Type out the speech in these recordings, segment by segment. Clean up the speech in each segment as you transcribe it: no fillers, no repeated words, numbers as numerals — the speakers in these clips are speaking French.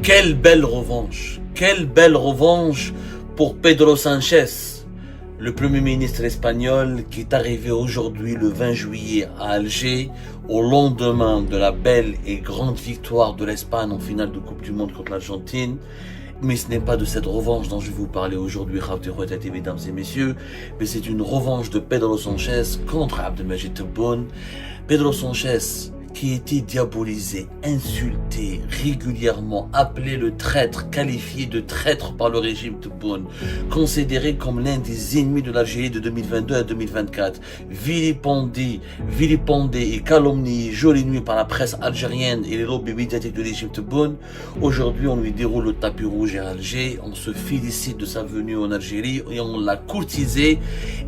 Quelle belle revanche pour Pedro Sánchez, le Premier ministre espagnol qui est arrivé aujourd'hui le 20 juillet à Alger au lendemain de la belle et grande victoire de l'Espagne en finale de Coupe du Monde contre l'Argentine. Mais ce n'est pas de cette revanche dont je vais vous parler aujourd'hui, mesdames et messieurs, mais c'est une revanche de Pedro Sánchez contre Abdelmadjid Tebboune. Pedro Sánchez qui était diabolisé, insulté régulièrement, appelé le traître, qualifié de traître par le régime Tebboune, considéré comme l'un des ennemis de l'Algérie de 2022 à 2024, vilipendé et calomnié jour et nuit par la presse algérienne et les lobbies médiatiques de régime Tebboune. Aujourd'hui, on lui déroule le tapis rouge à Alger, on se félicite de sa venue en Algérie et on l'a courtisé.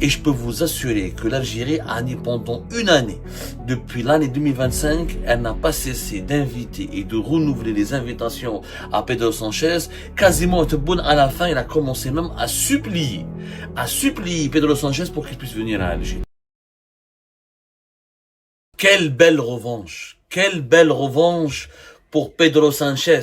Et je peux vous assurer que l'Algérie a né pendant une année, depuis l'année 2025, elle n'a pas cessé d'inviter et de renouveler les invitations à Pedro Sánchez. Quasiment Tebboune, à la fin, il a commencé même à supplier Pedro Sánchez pour qu'il puisse venir à Alger. Quelle belle revanche pour Pedro Sánchez,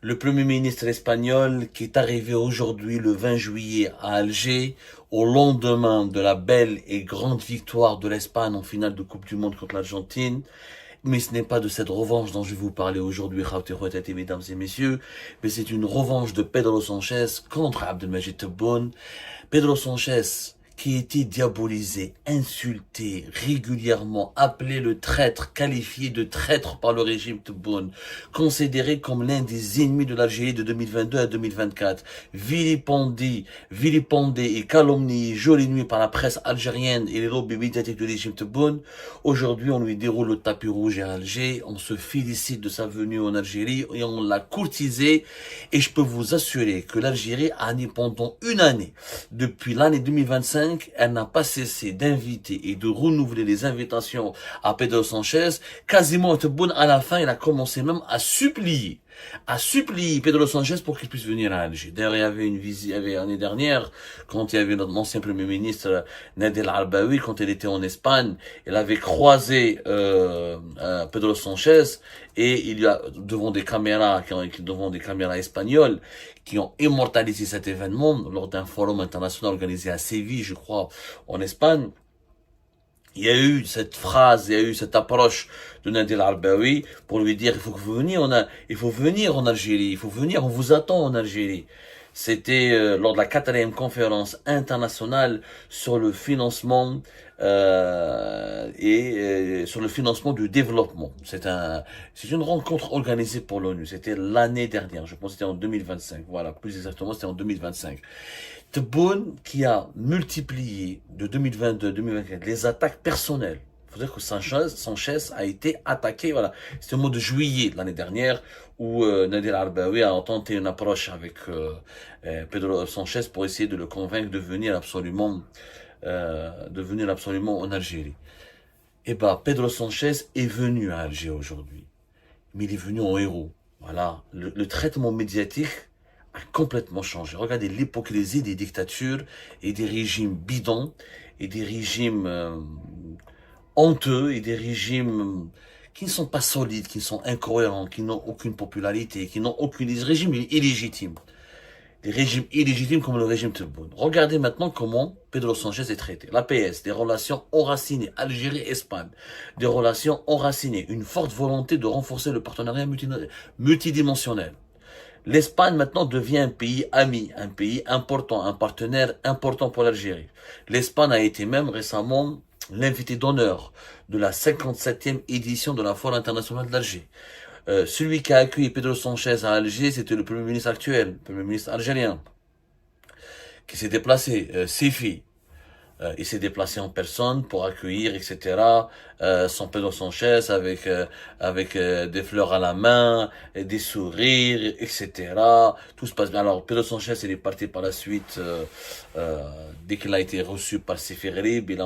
le Premier ministre espagnol qui est arrivé aujourd'hui le 20 juillet à Alger au lendemain de la belle et grande victoire de l'Espagne en finale de Coupe du Monde contre l'Argentine. Mais ce n'est pas de cette revanche dont je vais vous parler aujourd'hui, mesdames et messieurs, mais c'est une revanche de Pedro Sánchez contre Abdelmadjid Tebboune. Pedro Sánchez qui était diabolisé, insulté régulièrement, appelé le traître, qualifié de traître par le régime Tebboune, considéré comme l'un des ennemis de l'Algérie de 2022 à 2024, vilipendé et calomnié jour et nuit par la presse algérienne et les lobbies médiatiques de régime Tebboune. Aujourd'hui, on lui déroule le tapis rouge à Alger, on se félicite de sa venue en Algérie et on l'a courtisé. Et je peux vous assurer que l'Algérie a né pendant une année, depuis l'année 2025, elle n'a pas cessé d'inviter et de renouveler les invitations à Pedro Sánchez. Quasiment Tebboune, à la fin, il a commencé même à supplier Pedro Sánchez pour qu'il puisse venir à Alger. D'ailleurs, il y avait une visite, l'année dernière, quand il y avait notre ancien Premier ministre, Nadel Al-Arbaoui, quand elle était en Espagne, elle avait croisé Pedro Sánchez et il y a devant des caméras espagnoles qui ont immortalisé cet événement lors d'un forum international organisé à Séville, je crois, en Espagne. Il y a eu cette phrase, il y a eu cette approche de Nadel Al-Arbaoui pour lui dire il faut venir en Algérie, il faut venir, on vous attend en Algérie. C'était lors de la 4e conférence internationale sur le financement sur le financement du développement. C'est une rencontre organisée pour l'ONU. C'était l'année dernière, je pense que c'était en 2025. Voilà, plus exactement, c'était en 2025. Tebboune qui a multiplié de 2022 à 2024 les attaques personnelles. Il faut dire que Sánchez a été attaqué, voilà. C'était au mois de juillet de l'année dernière où Nadel Al-Arbaoui a tenté une approche avec Pedro Sánchez pour essayer de le convaincre de venir absolument en Algérie. Et Pedro Sánchez est venu à Alger aujourd'hui. Mais il est venu en héros. Voilà. Le traitement médiatique a complètement changé. Regardez l'hypocrisie des dictatures et des régimes bidons et des régimes honteux et des régimes qui ne sont pas solides, qui sont incohérents, qui n'ont aucune popularité, des régimes illégitimes. Des régimes illégitimes comme le régime Tebboune. Regardez maintenant comment Pedro Sánchez est traité. L'APS, des relations enracinées, Algérie-Espagne, des relations enracinées, une forte volonté de renforcer le partenariat multidimensionnel. L'Espagne maintenant devient un pays ami, un pays important, un partenaire important pour l'Algérie. L'Espagne a été même récemment l'invité d'honneur de la 57e édition de la Foire internationale d'Alger. Celui qui a accueilli Pedro Sánchez à Alger, c'était le Premier ministre actuel, le Premier ministre algérien, qui s'est déplacé, Séfi. Il s'est déplacé en personne pour accueillir, etc. Son Pedro Sánchez avec des fleurs à la main, des sourires, etc. Tout se passe bien. Alors Pedro Sánchez, il est parti par la suite dès qu'il a été reçu par Séfi Rib, il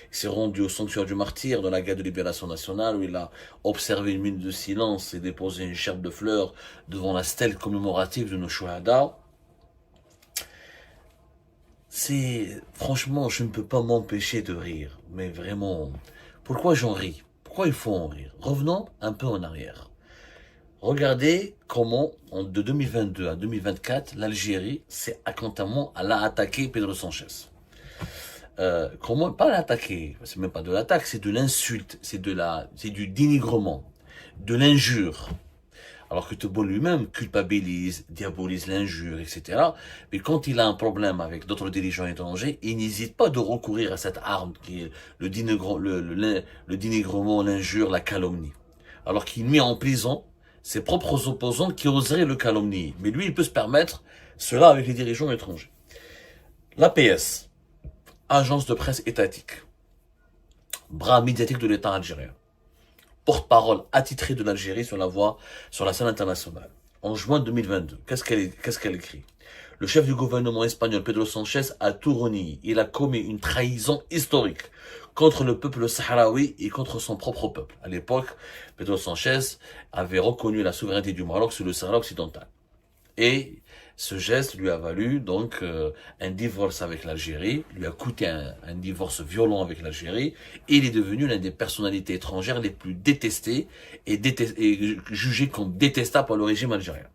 s'est rendu au sanctuaire du martyr de la guerre de libération nationale où il a observé une minute de silence et déposé une gerbe de fleurs devant la stèle commémorative de nos Chouhada. Franchement, je ne peux pas m'empêcher de rire. Mais vraiment, pourquoi j'en ris? Pourquoi il faut en rire? Revenons un peu en arrière. Regardez comment, de 2022 à 2024, l'Algérie, elle a attaqué Pedro Sanchez. Comment, pas l'attaquer, c'est même pas de l'attaque, c'est de l'insulte, c'est du dénigrement, de l'injure. Alors que Tebboune lui-même culpabilise, diabolise l'injure, etc. Mais quand il a un problème avec d'autres dirigeants étrangers, il n'hésite pas de recourir à cette arme qui est le dénigrement, l'injure, la calomnie. Alors qu'il met en prison ses propres opposants qui oseraient le calomnier. Mais lui, il peut se permettre cela avec les dirigeants étrangers. L'APS, agence de presse étatique, bras médiatique de l'État algérien, porte-parole attitré de l'Algérie sur la scène internationale. En juin 2022, qu'est-ce qu'elle écrit? Le chef du gouvernement espagnol, Pedro Sanchez, a tout renié. Il a commis une trahison historique contre le peuple sahraoui et contre son propre peuple. À l'époque, Pedro Sanchez avait reconnu la souveraineté du Maroc sur le Sahara occidental. Et ce geste lui a valu donc un divorce avec l'Algérie, lui a coûté un divorce violent avec l'Algérie, et il est devenu l'une des personnalités étrangères les plus détestées et jugées comme détestables par le régime algérien.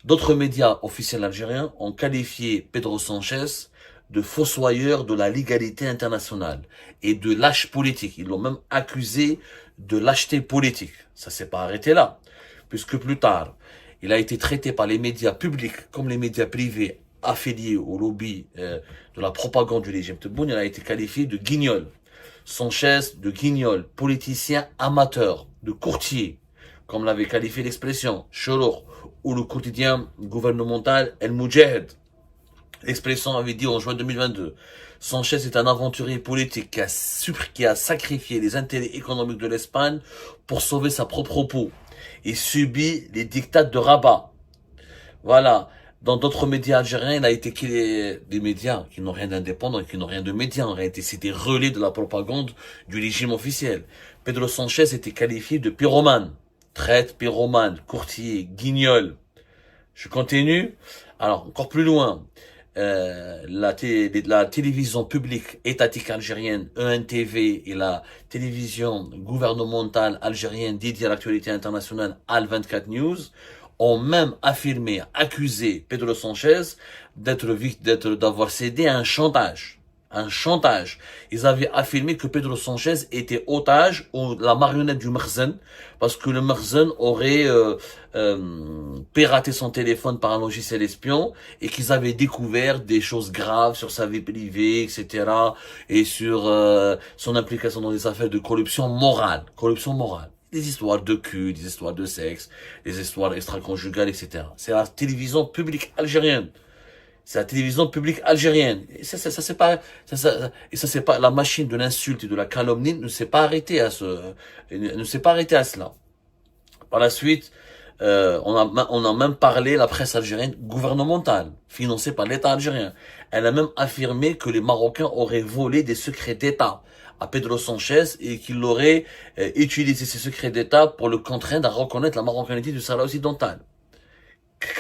D'autres médias officiels algériens ont qualifié Pedro Sanchez de fossoyeur de la légalité internationale et de lâche politique. Ils l'ont même accusé de lâcheté politique. Ça s'est pas arrêté là, puisque plus tard, il a été traité par les médias publics comme les médias privés affiliés au lobby de la propagande du régime Tebboune. Il a été qualifié de guignol. Sanchez de guignol, politicien amateur, de courtier, comme l'avait qualifié l'expression Chorour, ou le quotidien gouvernemental El Moudjahed. L'expression avait dit en juin 2022. Sanchez est un aventurier politique qui a sacrifié les intérêts économiques de l'Espagne pour sauver sa propre peau et subit les dictats de Rabat. Voilà. Dans d'autres médias algériens, il a été des médias qui n'ont rien d'indépendant et qui n'ont rien de médias. En réalité, c'est des relais de la propagande du régime officiel. Pedro Sanchez était qualifié de pyromane. Traite, pyromane, courtier, guignol. Je continue. Alors, encore plus loin. La télévision publique étatique algérienne ENTV et la télévision gouvernementale algérienne dédiée à l'actualité internationale Al24 News ont même affirmé, accusé Pedro Sanchez d'avoir cédé à un chantage. Un chantage. Ils avaient affirmé que Pedro Sanchez était otage ou la marionnette du Merzen, parce que le Merzen aurait piraté son téléphone par un logiciel espion et qu'ils avaient découvert des choses graves sur sa vie privée, etc. et sur son implication dans des affaires de corruption morale. Corruption morale. Des histoires de cul, des histoires de sexe, des histoires extra-conjugales, etc. C'est la télévision publique algérienne. C'est la télévision publique algérienne. Et ça c'est pas, la machine de l'insulte et de la calomnie ne s'est pas arrêtée à cela. Par la suite, on a même parlé, la presse algérienne gouvernementale, financée par l'État algérien. Elle a même affirmé que les Marocains auraient volé des secrets d'État à Pedro Sanchez et qu'il aurait utilisé ces secrets d'État pour le contraindre à reconnaître la marocanité du Sahara occidental.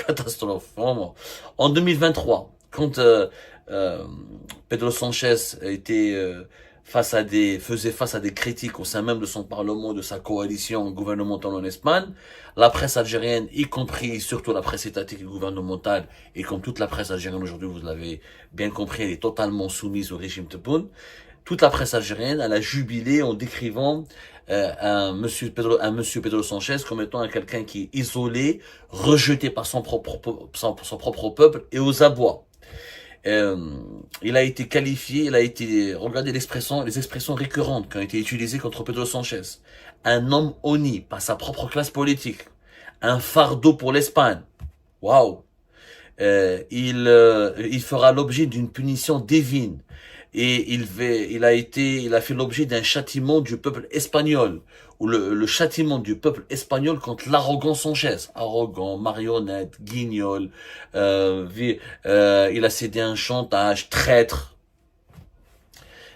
Catastrophe, vraiment. En 2023, quand Pedro Sanchez faisait face à des critiques au sein même de son parlement, de sa coalition gouvernementale en Espagne, la presse algérienne, y compris surtout la presse étatique et gouvernementale, et comme toute la presse algérienne aujourd'hui, vous l'avez bien compris, elle est totalement soumise au régime Tebboune. Toute la presse algérienne, elle a jubilé en décrivant un monsieur Pedro Sanchez comme étant quelqu'un qui est isolé, rejeté par son propre peuple et aux abois. Il a été qualifié, regardez les expressions récurrentes qui ont été utilisées contre Pedro Sanchez. Un homme honni par sa propre classe politique. Un fardeau pour l'Espagne. Waouh! Il fera l'objet d'une punition divine. Et il a fait l'objet d'un châtiment du peuple espagnol, ou le châtiment du peuple espagnol contre l'arrogant Sanchez. Arrogant, marionnette, guignol, il a cédé à un chantage, traître.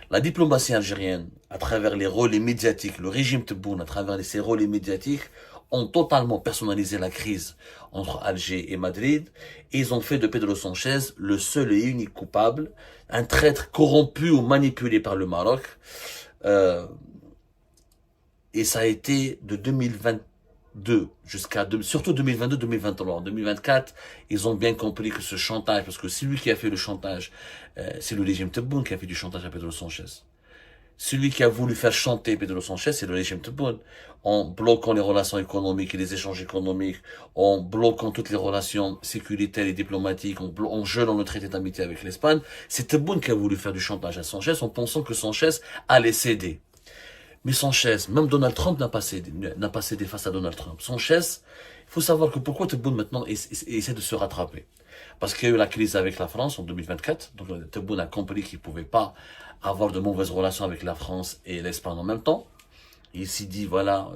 La diplomatie algérienne, à travers les relais médiatiques, le régime Tebboune, à travers ses relais médiatiques, ont totalement personnalisé la crise entre Alger et Madrid, et ils ont fait de Pedro Sanchez le seul et unique coupable, un traître corrompu ou manipulé par le Maroc, et ça a été de 2020 surtout 2022-2023. En 2024, ils ont bien compris que ce chantage, parce que celui qui a fait le chantage, c'est le régime Tebboune qui a fait du chantage à Pedro Sanchez. Celui qui a voulu faire chanter Pedro Sanchez, c'est le régime Tebboune, en bloquant les relations économiques et les échanges économiques, en bloquant toutes les relations sécuritaires et diplomatiques, en gelant le traité d'amitié avec l'Espagne. C'est Tebboune qui a voulu faire du chantage à Sanchez en pensant que Sanchez allait céder. Mais Sanchez, même Donald Trump n'a pas cédé face à Donald Trump. Sanchez, il faut savoir que pourquoi Tebboune maintenant essaie de se rattraper. Parce qu'il y a eu la crise avec la France en 2024, donc Tebboune a compris qu'il ne pouvait pas avoir de mauvaises relations avec la France et l'Espagne en même temps. Il s'est dit, voilà,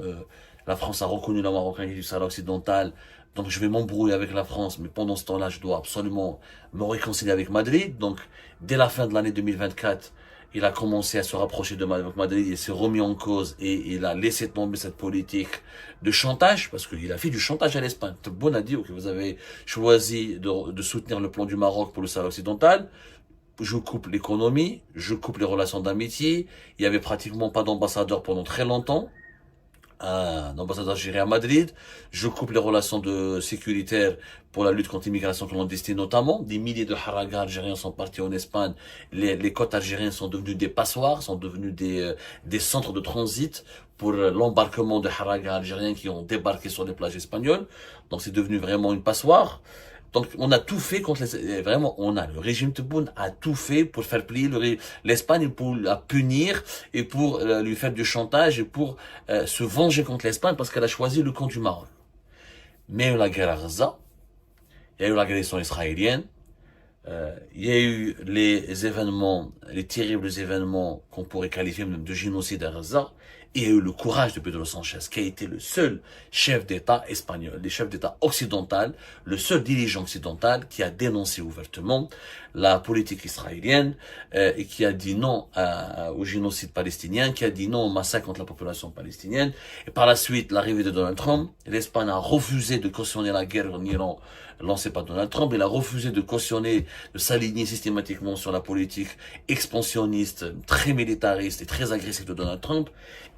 la France a reconnu la Marocaine du Sahara occidental, donc je vais m'embrouiller avec la France, mais pendant ce temps-là, je dois absolument me réconcilier avec Madrid. Donc, dès la fin de l'année 2024, il a commencé à se rapprocher de Madrid, il s'est remis en cause et il a laissé tomber cette politique de chantage, parce qu'il a fait du chantage à l'Espagne. Tebboune a dit, ok, vous avez choisi de soutenir le plan du Maroc pour le Sahara occidental, je coupe l'économie, je coupe les relations d'amitié. Il y avait pratiquement pas d'ambassadeur pendant très longtemps. Un ambassadeur géré à Madrid. Je coupe les relations sécuritaires pour la lutte contre l'immigration clandestine notamment. Des milliers de haragas algériens sont partis en Espagne. Les côtes algériennes sont devenues des passoires, sont devenues des centres de transit pour l'embarquement de haragas algériens qui ont débarqué sur les plages espagnoles. Donc c'est devenu vraiment une passoire. Donc, on a tout fait contre le régime Tebboune a tout fait pour faire plier l'Espagne, pour la punir et pour lui faire du chantage et pour se venger contre l'Espagne parce qu'elle a choisi le camp du Maroc. Mais il y a eu la guerre à Gaza, il y a eu l'agression israélienne, il y a eu les terribles événements qu'on pourrait qualifier même de génocide à Gaza, et il y a eu le courage de Pedro Sanchez, qui a été le seul chef d'État espagnol, le chef d'État occidental, le seul dirigeant occidental qui a dénoncé ouvertement la politique israélienne et qui a dit non au génocide palestinien, qui a dit non au massacre contre la population palestinienne. Et par la suite, l'arrivée de Donald Trump, l'Espagne a refusé de cautionner la guerre en Iran lancée par Donald Trump. Il a refusé de cautionner, de s'aligner systématiquement sur la politique expansionniste, très militariste et très agressive de Donald Trump.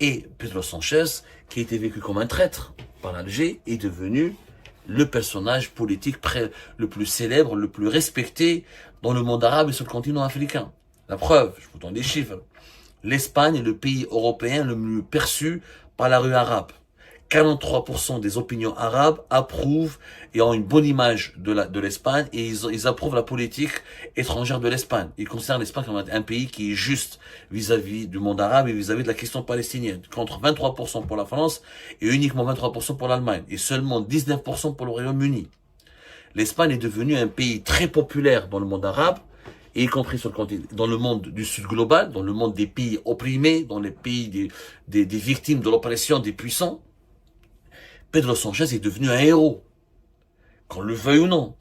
Et Pedro Sanchez, qui a été vécu comme un traître par l'Alger, est devenu le personnage politique le plus célèbre, le plus respecté dans le monde arabe et sur le continent africain. La preuve, je vous donne des chiffres. L'Espagne est le pays européen le mieux perçu par la rue arabe. 43% des opinions arabes approuvent et ont une bonne image de l'Espagne et ils approuvent la politique étrangère de l'Espagne. Ils considèrent l'Espagne comme un pays qui est juste vis-à-vis du monde arabe et vis-à-vis de la question palestinienne. Contre 23% pour la France et uniquement 23% pour l'Allemagne et seulement 19% pour le Royaume-Uni. L'Espagne est devenue un pays très populaire dans le monde arabe, y compris sur le continent, dans le monde du sud global, dans le monde des pays opprimés, dans les pays des victimes de l'oppression des puissants. Pedro Sanchez est devenu un héros, qu'on le veuille ou non.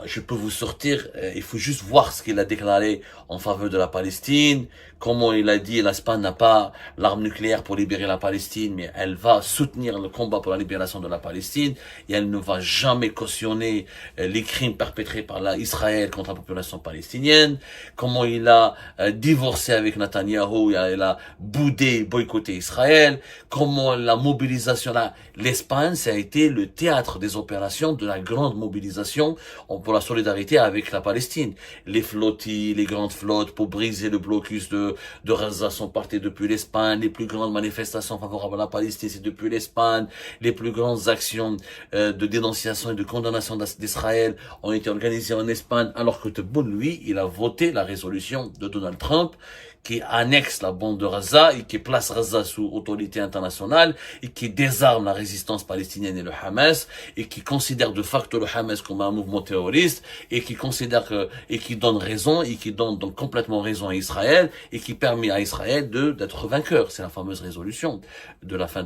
Je peux vous sortir, il faut juste voir ce qu'il a déclaré en faveur de la Palestine, comment il a dit l'Espagne n'a pas l'arme nucléaire pour libérer la Palestine, mais elle va soutenir le combat pour la libération de la Palestine et elle ne va jamais cautionner les crimes perpétrés par Israël contre la population palestinienne, comment il a divorcé avec Netanyahou, il a boudé, boycotté Israël, comment la mobilisation, l'Espagne, ça a été le théâtre des opérations de la grande mobilisation pour la solidarité avec la Palestine. Les flottilles, les grandes flottes pour briser le blocus de Gaza sont parties depuis l'Espagne. Les plus grandes manifestations favorables à la Palestine, c'est depuis l'Espagne. Les plus grandes actions de dénonciation et de condamnation d'Israël ont été organisées en Espagne, alors que Tebboune, lui, il a voté la résolution de Donald Trump qui annexe la bande de Gaza et qui place Gaza sous autorité internationale et qui désarme la résistance palestinienne et le Hamas et qui considère de facto le Hamas comme un mouvement terroriste et qui considère et qui donne raison et qui donne donc complètement raison à Israël et qui permet à Israël d'être vainqueur. C'est la fameuse résolution de la fin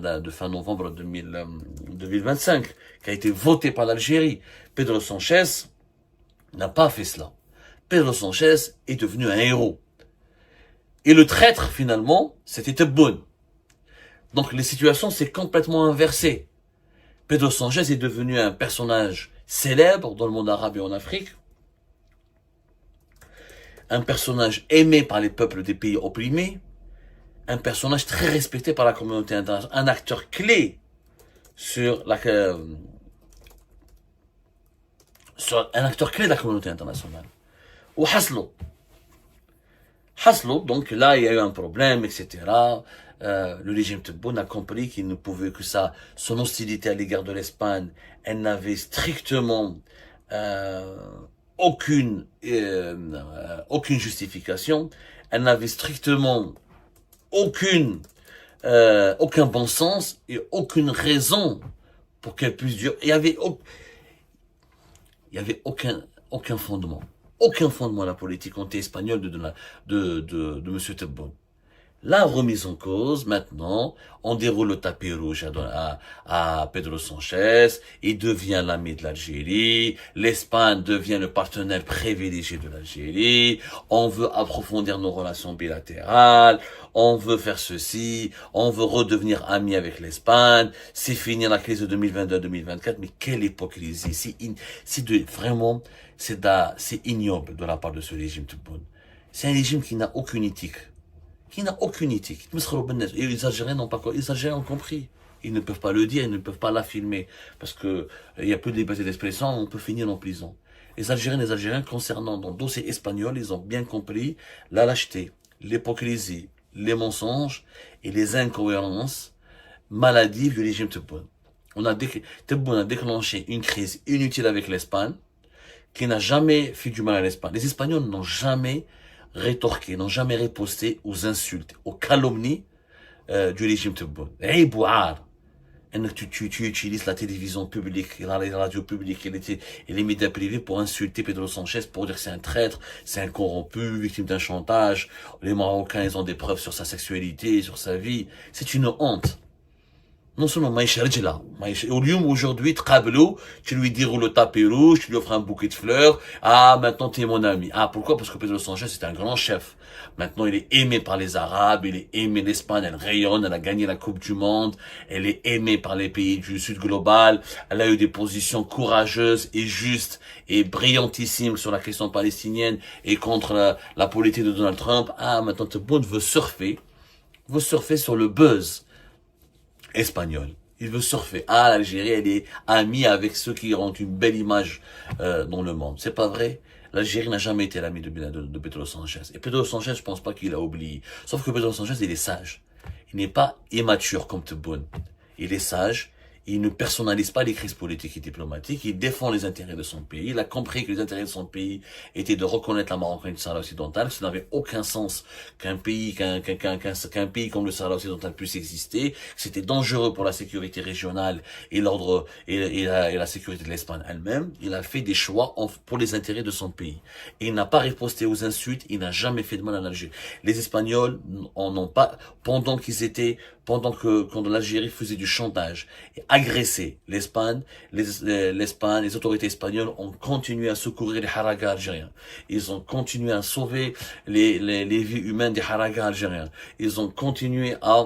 novembre 2025 qui a été votée par l'Algérie. Pedro Sanchez n'a pas fait cela. Pedro Sanchez est devenu un héros. Et le traître, finalement, c'était Tebboune. Donc, les situations s'est complètement inversées. Pedro Sanchez est devenu un personnage célèbre dans le monde arabe et en Afrique. Un personnage aimé par les peuples des pays opprimés. Un personnage très respecté par la communauté internationale. Un acteur clé sur sur un acteur clé de la communauté internationale. Ou Haslo. Haslo, donc là, il y a eu un problème, etc. Le régime Tebboune a compris qu'il ne pouvait que ça. Son hostilité à l'égard de l'Espagne, elle n'avait strictement aucune justification. Elle n'avait strictement aucun bon sens et aucune raison pour qu'elle puisse durer. Il y avait aucun fondement. Aucun fondement à la politique anti-espagnole de M. Tebboune. La remise en cause, maintenant, on déroule le tapis rouge à Pedro Sanchez, il devient l'ami de l'Algérie, l'Espagne devient le partenaire privilégié de l'Algérie, on veut approfondir nos relations bilatérales, on veut faire ceci, on veut redevenir amis avec l'Espagne, c'est finir la crise de 2022-2024, mais quelle hypocrisie, vraiment, c'est ignoble de la part de ce régime Tebboune. C'est un régime qui n'a aucune éthique. Et les Algériens n'ont pas, les Algériens ont compris. Ils ne peuvent pas le dire, ils ne peuvent pas l'affirmer. Parce que il y a plus de liberté d'expression, on peut finir en prison. Les Algériens, concernant dans le dossier espagnol, ils ont bien compris la lâcheté, l'hypocrisie, les mensonges et les incohérences maladives du régime Tebboune. Tebboune a déclenché une crise inutile avec l'Espagne, qui n'a jamais fait du mal à l'Espagne. Les Espagnols n'ont jamais rétorqué, n'ont jamais riposté aux insultes, aux calomnies du régime Tebboune. Tu utilises la télévision publique, la radio publique et les médias privés pour insulter Pedro Sanchez, pour dire que c'est un traître, c'est un corrompu, victime d'un chantage. Les Marocains, ils ont des preuves sur sa sexualité, sur sa vie. C'est une honte. Non seulement Maïcha Rejla, au lieu aujourd'hui, tu lui déroules le tapis rouge, tu lui offres un bouquet de fleurs, maintenant t'es mon ami. Pourquoi? Parce que Pedro Sanchez c'est un grand chef. Maintenant il est aimé par les Arabes, il est aimé l'Espagne, elle rayonne, elle a gagné la Coupe du Monde, elle est aimée par les pays du Sud global, elle a eu des positions courageuses et justes et brillantissimes sur la question palestinienne et contre la politique de Donald Trump. Maintenant Tebboune veut surfer sur le buzz espagnol. Il veut surfer. L'Algérie, elle est amie avec ceux qui rendent une belle image dans le monde. C'est pas vrai. L'Algérie n'a jamais été l'ami de Pedro Sanchez. Et Pedro Sanchez, je pense pas qu'il a oublié. Sauf que Pedro Sanchez, il est sage. Il n'est pas immature comme Tebboune. Il est sage. Il ne personnalise pas les crises politiques et diplomatiques. Il défend les intérêts de son pays. Il a compris que les intérêts de son pays étaient de reconnaître la Marocaine du Sahara occidental. Ça n'avait aucun sens qu'un pays comme le Sahara occidental puisse exister. C'était dangereux pour la sécurité régionale et l'ordre et la sécurité de l'Espagne elle-même. Il a fait des choix pour les intérêts de son pays. Et il n'a pas riposté aux insultes. Il n'a jamais fait de mal à l'Algérie. Les Espagnols en ont pas, quand l'Algérie faisait du chantage et agressait l'Espagne, les autorités espagnoles ont continué à secourir les haragas algériens. Ils ont continué à sauver les vies humaines des haragas algériens. Ils ont continué à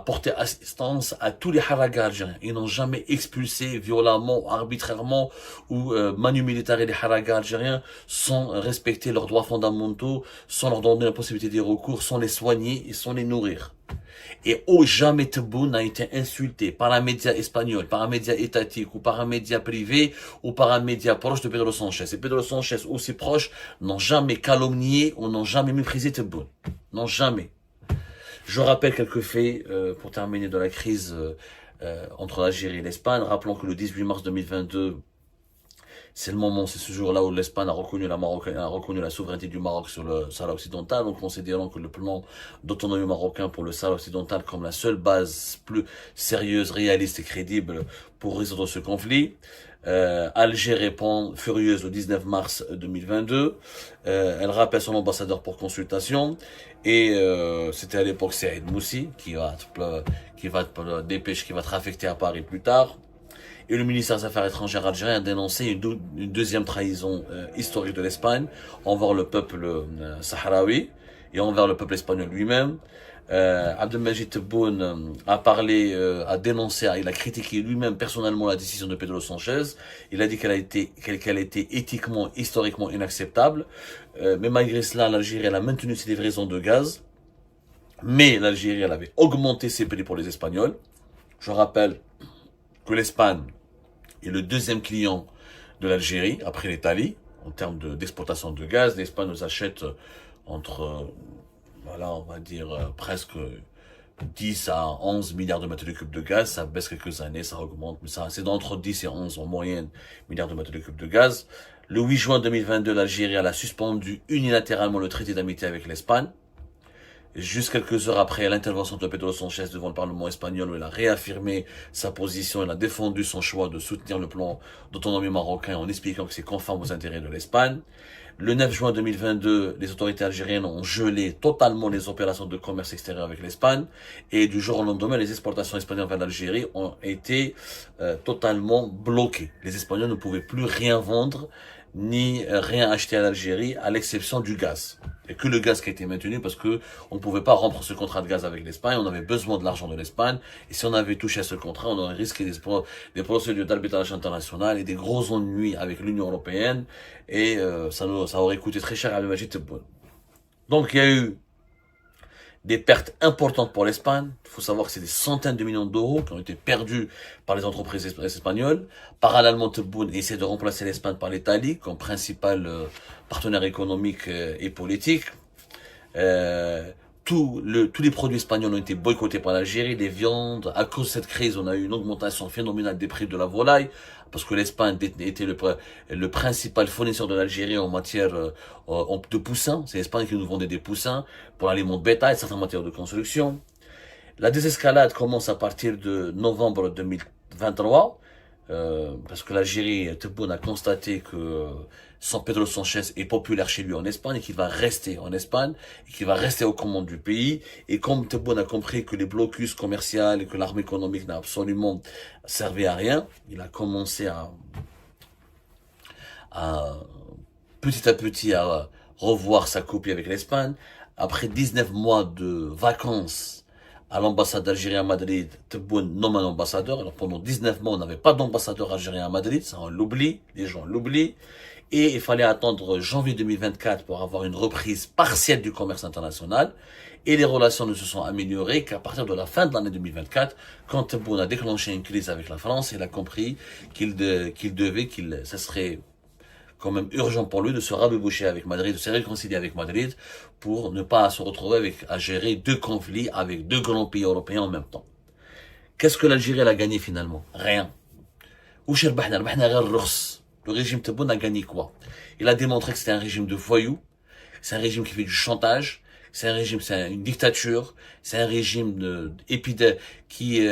porter assistance à tous les haragas algériens. Ils n'ont jamais expulsé violemment, arbitrairement ou manu militaire les haragas algériens sans respecter leurs droits fondamentaux, sans leur donner la possibilité des recours, sans les soigner et sans les nourrir. Et jamais Tebboune n'a été insulté par un média espagnol, par un média étatique ou par un média privé ou par un média proche de Pedro Sanchez. Et Pedro Sanchez aussi proches n'ont jamais calomnié ou n'ont jamais méprisé Tebboune. Non, jamais. Je rappelle quelques faits pour terminer de la crise entre l'Algérie et l'Espagne. Rappelons que le 18 mars 2022, c'est ce jour-là où l'Espagne a reconnu la souveraineté du Maroc sur le Sahara occidental, en considérant que le plan d'autonomie marocain pour le Sahara occidental comme la seule base plus sérieuse, réaliste et crédible pour résoudre ce conflit. Alger répond furieuse le 19 mars 2022. Elle rappelle son ambassadeur pour consultation. Et c'était à l'époque Saïd Moussi qui va être affecté à Paris plus tard. Et le ministère des Affaires étrangères algérien a dénoncé une deuxième trahison historique de l'Espagne envers le peuple sahraoui et envers le peuple espagnol lui-même. Abdelmajid Tebboune a dénoncé, il a critiqué lui-même personnellement la décision de Pedro Sanchez. Il a dit qu'elle était éthiquement, historiquement inacceptable. Mais malgré cela, l'Algérie a maintenu ses livraisons de gaz. Mais l'Algérie, elle avait augmenté ses prix pour les Espagnols. Je rappelle que l'Espagne est le deuxième client de l'Algérie, après l'Italie, en termes d'exportation de gaz. L'Espagne nous achète entre, voilà, on va dire presque 10 à 11 milliards de mètres cubes de gaz. Ça baisse quelques années, ça augmente, mais ça, c'est entre 10 et 11 en moyenne milliards de mètres cubes de gaz. Le 8 juin 2022, l'Algérie a suspendu unilatéralement le traité d'amitié avec l'Espagne. Juste quelques heures après l'intervention de Pedro Sánchez devant le Parlement espagnol, où il a réaffirmé sa position, il a défendu son choix de soutenir le plan d'autonomie marocain en expliquant que c'est conforme aux intérêts de l'Espagne. Le 9 juin 2022, les autorités algériennes ont gelé totalement les opérations de commerce extérieur avec l'Espagne, et du jour au lendemain, les exportations espagnoles vers l'Algérie ont été totalement bloquées. Les Espagnols ne pouvaient plus rien vendre ni rien acheter à l'Algérie, à l'exception du gaz. Et que le gaz qui a été maintenu parce que on ne pouvait pas rompre ce contrat de gaz avec l'Espagne, on avait besoin de l'argent de l'Espagne, et si on avait touché à ce contrat, on aurait risqué des procédures d'arbitrage international et des gros ennuis avec l'Union européenne, et ça aurait coûté très cher à Abdelmadjid Tebboune. Donc il y a eu des pertes importantes pour l'Espagne. Il faut savoir que c'est des centaines de millions d'euros qui ont été perdus par les entreprises espagnoles. Parallèlement, Tebboune essaie de remplacer l'Espagne par l'Italie comme principal partenaire économique et politique. Tous les produits espagnols ont été boycottés par l'Algérie, les viandes. À cause de cette crise, on a eu une augmentation phénoménale des prix de la volaille, parce que l'Espagne était le principal fournisseur de l'Algérie en matière de poussins. C'est l'Espagne qui nous vendait des poussins pour l'aliment de bétail, certaines matières de construction. La désescalade commence à partir de novembre 2023. Parce que l'Algérie, Tebboune a constaté que Pedro Sánchez est populaire chez lui en Espagne et qu'il va rester en Espagne et qu'il va rester aux commandes du pays. Et comme Tebboune a compris que les blocus commerciaux et que l'arme économique n'a absolument servi à rien, il a commencé à petit à petit à revoir sa copie avec l'Espagne. Après 19 mois de vacances à l'ambassade d'Algérie à Madrid, Tebboune nomme un ambassadeur. Alors pendant 19 mois, on n'avait pas d'ambassadeur algérien à Madrid, ça on l'oublie, les gens l'oublient. Et il fallait attendre janvier 2024 pour avoir une reprise partielle du commerce international. Et les relations ne se sont améliorées qu'à partir de la fin de l'année 2024, quand Tebboune a déclenché une crise avec la France, il a compris ça serait quand même urgent pour lui de se rabéboucher avec Madrid, de se réconcilier avec Madrid pour ne pas se retrouver à gérer deux conflits avec deux grands pays européens en même temps. Qu'est-ce que l'Algérie a gagné finalement? Rien. Le régime Tebboune a gagné quoi? Il a démontré que c'était un régime de voyous, c'est un régime qui fait du chantage, c'est une dictature, c'est un régime qui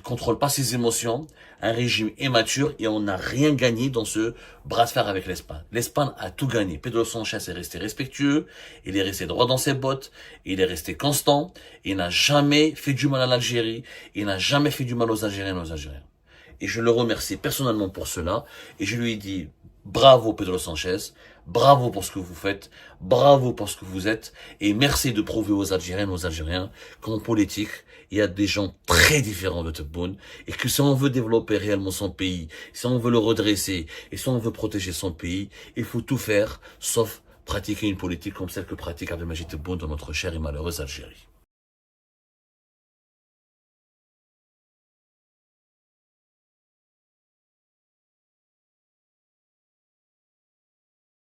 contrôle pas ses émotions, un régime immature, et on n'a rien gagné dans ce bras de fer avec l'Espagne. L'Espagne a tout gagné. Pedro Sánchez est resté respectueux, il est resté droit dans ses bottes, il est resté constant, il n'a jamais fait du mal à l'Algérie, il n'a jamais fait du mal aux Algériens et aux Algériens. Et je le remercie personnellement pour cela, et je lui dis bravo Pedro Sánchez, bravo pour ce que vous faites, bravo pour ce que vous êtes, et merci de prouver aux Algériennes et aux Algériens qu'en politique, il y a des gens très différents de Tebboune, et que si on veut développer réellement son pays, si on veut le redresser, et si on veut protéger son pays, il faut tout faire, sauf pratiquer une politique comme celle que pratique Abdelmadjid Tebboune dans notre chère et malheureuse Algérie.